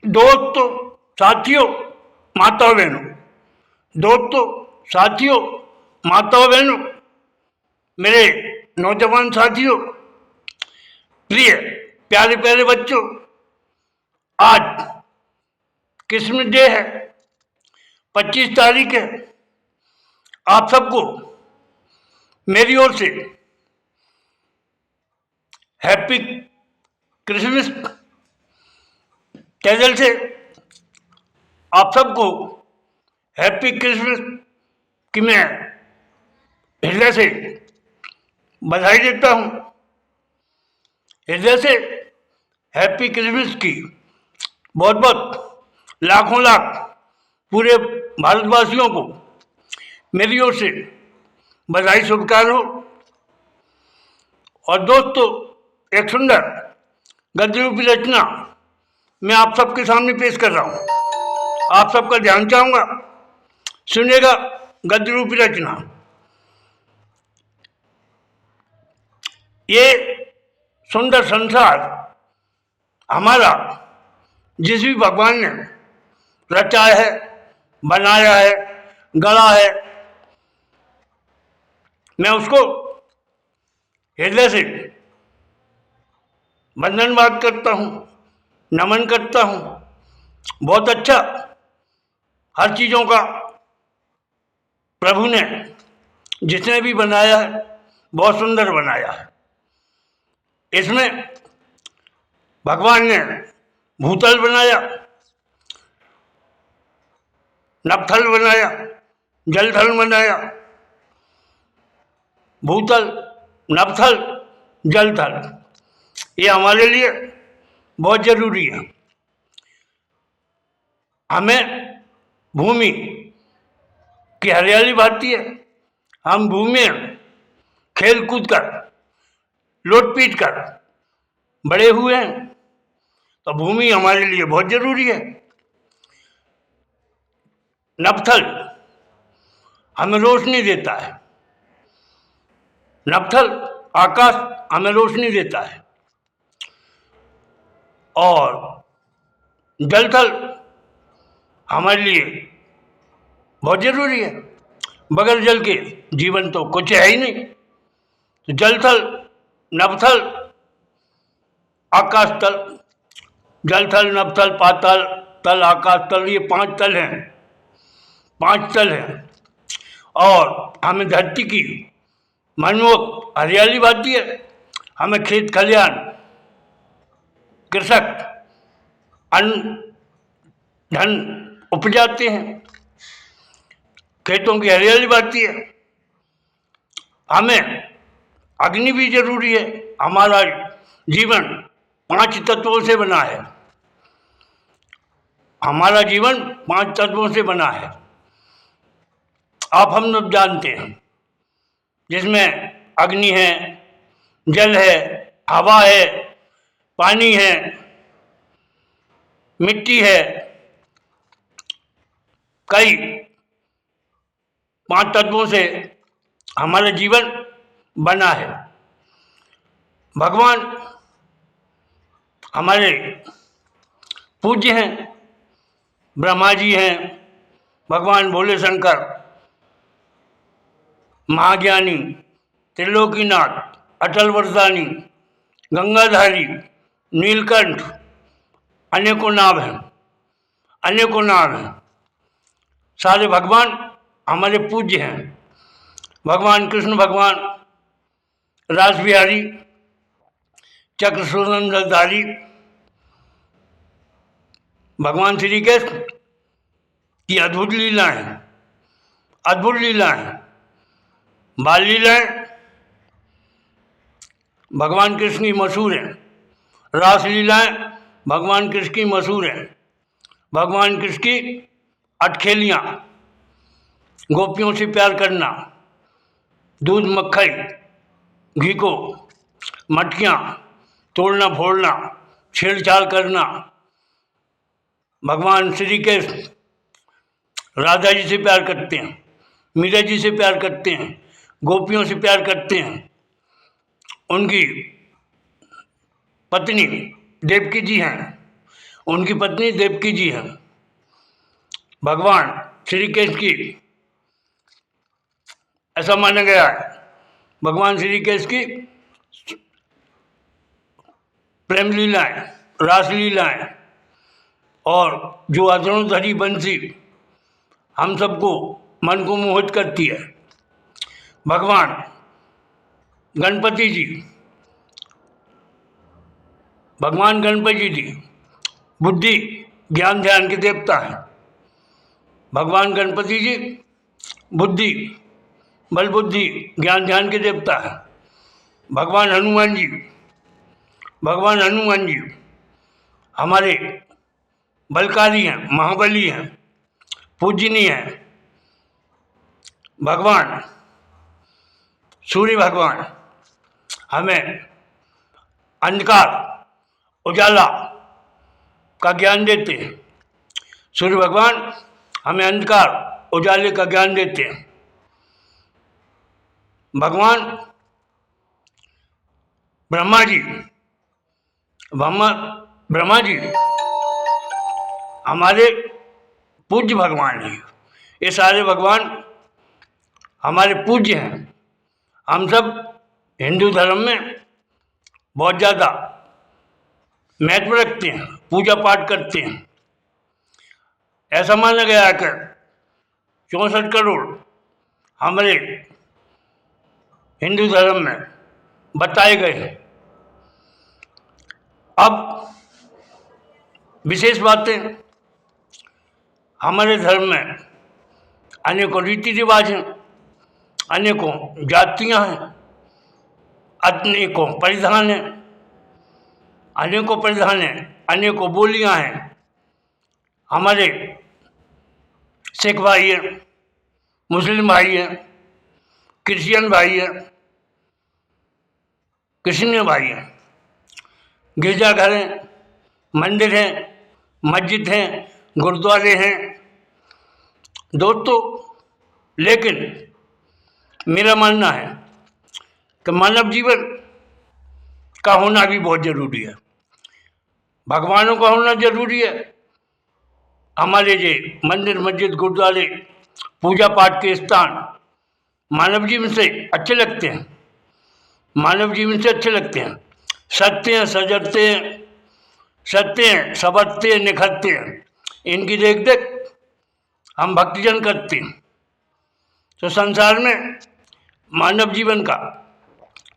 दोस्तों, साथियों, माताओं बहनों, दोस्तों, साथियों, माताओं बहनों, मेरे नौजवान साथियों, प्रिय प्यारे प्यारे बच्चों, आज क्रिसमस डे है, 25 तारीख है। आप सबको मेरी ओर से हैप्पी क्रिसमस। कैजल से आप सबको हैप्पी क्रिसमस की मैं हृदय से बधाई देता हूँ। हृदय से हैप्पी क्रिसमस की बहुत बहुत लाखों लाख पूरे भारतवासियों को मेरी ओर से बधाई स्वीकार हो। और दोस्तों, एक सुंदर गद्य रूपी रचना मैं आप सबके सामने पेश कर रहा हूँ। आप सबका ध्यान चाहूंगा, सुनिएगा गद्य रूपी रचना। ये सुंदर संसार हमारा जिस भी भगवान ने रचाया है, बनाया है, गढ़ा है, मैं उसको हृदय से वंदनवाद करता हूँ, नमन करता हूँ। बहुत अच्छा हर चीज़ों का प्रभु ने जिसने भी बनाया है बहुत सुंदर बनाया है। इसमें भगवान ने भूतल बनाया, नभथल बनाया, जलथल बनाया। भूतल, नभथल, जलथल, ये हमारे लिए बहुत जरूरी है। हमें भूमि की हरियाली भाती है। हम भूमि में खेल कूद कर, लोट पीट कर बड़े हुए हैं, तो भूमि हमारे लिए बहुत जरूरी है। नभथल हमें रोशनी देता है, नभथल आकाश हमें रोशनी देता है। और जलथल हमारे लिए बहुत जरूरी है। बगैर जल के जीवन तो कुछ है ही नहीं। तो जलथल, नभथल, आकाश तल, जलथल, नभथल, पाताल तल, आकाश तल, ये 5 तल हैं, 5 तल हैं। और हमें धरती की मनमोहक हरियाली भाती है। हमें खेत खलिहान, कृषक अन्न धन उपजाते हैं, खेतों की हरियाली भाती है। हमें अग्नि भी जरूरी है। हमारा जीवन 5 तत्वों से बना है। हमारा जीवन 5 तत्वों से बना है, आप हम लोग जानते हैं, जिसमें अग्नि है, जल है, हवा है, पानी है, मिट्टी है। कई 5 तत्वों से हमारा जीवन बना है। भगवान हमारे पूज्य हैं, ब्रह्मा जी हैं, भगवान भोले शंकर, महाज्ञानी, त्रिलोकीनाथ, अटल वरदानी, गंगाधारी, नीलकंठ, अनेकों नाम हैं, अनेकों नाम हैं। सारे भगवान हमारे पूज्य हैं। भगवान कृष्ण, भगवान रास बिहारी, चक्र सुदर्शनधारी, भगवान श्री कृष्ण की अद्भुत लीलाएं, अद्भुत लीलाएं, बाल लीलाएं भगवान कृष्ण की मशहूर हैं। रास लीलाएं भगवान कृष्ण की मशहूर हैं। भगवान कृष्ण की अटखेलियाँ, गोपियों से प्यार करना, दूध मक्खन घी को मटकियाँ तोड़ना फोड़ना, छेड़छाड़ करना। भगवान श्री कृष्ण राधा जी से प्यार करते हैं, मीरा जी से प्यार करते हैं, गोपियों से प्यार करते हैं। उनकी पत्नी देवकी जी हैं, उनकी पत्नी देवकी जी हैं। भगवान श्री कृष्ण की, ऐसा माना गया है, भगवान श्री कृष्ण की प्रेम लीलाएं, रास लीलाएं और जो अधरोधरी बंसी हम सबको मन को मोहित करती है। भगवान गणपति जी, भगवान गणपति जी बुद्धि ज्ञान ध्यान के देवता हैं। भगवान गणपति जी बुद्धि बल बुद्धि ज्ञान ध्यान के देवता हैं। भगवान हनुमान जी, भगवान हनुमान जी हमारे बलकारी हैं, महाबली हैं, पूजनीय हैं। भगवान सूर्य भगवान हमें अंधकार उजाला का ज्ञान देते हैं। सूर्य भगवान हमें अंधकार उजाले का ज्ञान देते हैं। भगवान ब्रह्मा जी, ब्रह्मा जी हमारे पूज्य भगवान हैं। ये सारे भगवान हमारे पूज्य हैं। हम सब हिंदू धर्म में बहुत ज़्यादा महत्व रखते हैं, पूजा पाठ करते हैं। ऐसा माना गया है कि 64 करोड़ हमारे हिंदू धर्म में बताए गए हैं। अब विशेष बातें, हमारे धर्म में अनेकों रीति रिवाज हैं, अनेकों जातियां हैं, अनेकों परिधान हैं, अनेकों परिधान हैं, अनेकों बोलियां हैं। हमारे सिख भाई हैं, मुस्लिम भाई हैं, क्रिश्चियन भाई हैं, क्रिश्चियन भाई हैं, गिरजाघर हैं, मंदिर हैं, मस्जिद हैं, गुरुद्वारे हैं। दोस्तों, लेकिन मेरा मानना है कि मानव जीवन का होना भी बहुत ज़रूरी है। भगवानों का होना ज़रूरी है। हमारे ये मंदिर, मस्जिद, गुरुद्वारे, पूजा पाठ के स्थान मानव जीवन से अच्छे लगते हैं, मानव जीवन से अच्छे लगते हैं। सजते हैं, सजरते हैं, सजते हैं, संवरते हैं, निखरते हैं। इनकी देख देख हम भक्तिजन करते हैं। तो संसार में मानव जीवन का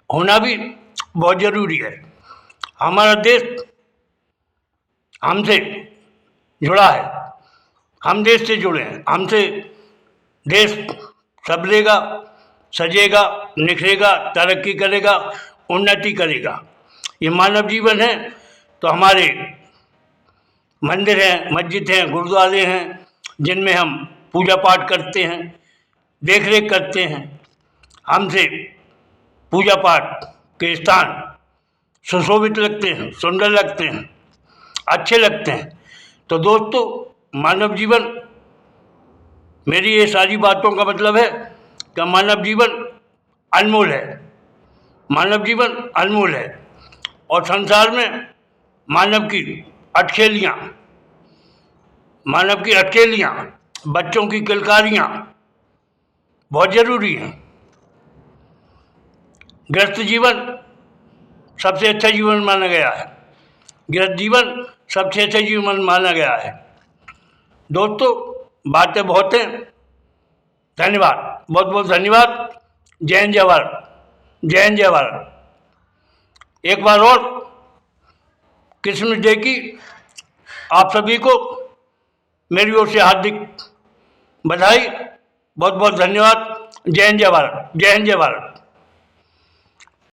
होना भी बहुत ज़रूरी है। हमारा देश हमसे जुड़ा है, हम देश से जुड़े हैं। हमसे देश संभलेगा, सजेगा, निखरेगा, तरक्की करेगा, उन्नति करेगा। ये मानव जीवन है। तो हमारे मंदिर हैं, मस्जिद हैं, गुरुद्वारे हैं, जिनमें हम पूजा पाठ करते हैं, देख रेख करते हैं। हमसे पूजा पाठ के स्थान सुशोभित लगते हैं, सुंदर लगते हैं, अच्छे लगते हैं। तो दोस्तों, मानव जीवन, मेरी ये सारी बातों का मतलब है कि मानव जीवन अनमोल है, मानव जीवन अनमोल है। और संसार में मानव की अटखेलियाँ, मानव की अटखेलियाँ, बच्चों की किलकारियाँ बहुत ज़रूरी हैं। गृहस्थ जीवन सबसे अच्छा जीवन माना गया है। गृहस्थ जीवन सबसे अच्छा जीवन माना गया है। दोस्तों, बातें बहुत हैं। धन्यवाद, बहुत बहुत धन्यवाद। जय हिंद, जय भारत, जय हिंद, जय भारत। एक बार और क्रिसमस डे की आप सभी को मेरी ओर से हार्दिक बधाई। बहुत बहुत धन्यवाद। जय हिंद, जय भारत, जय हिंद, जय भारत।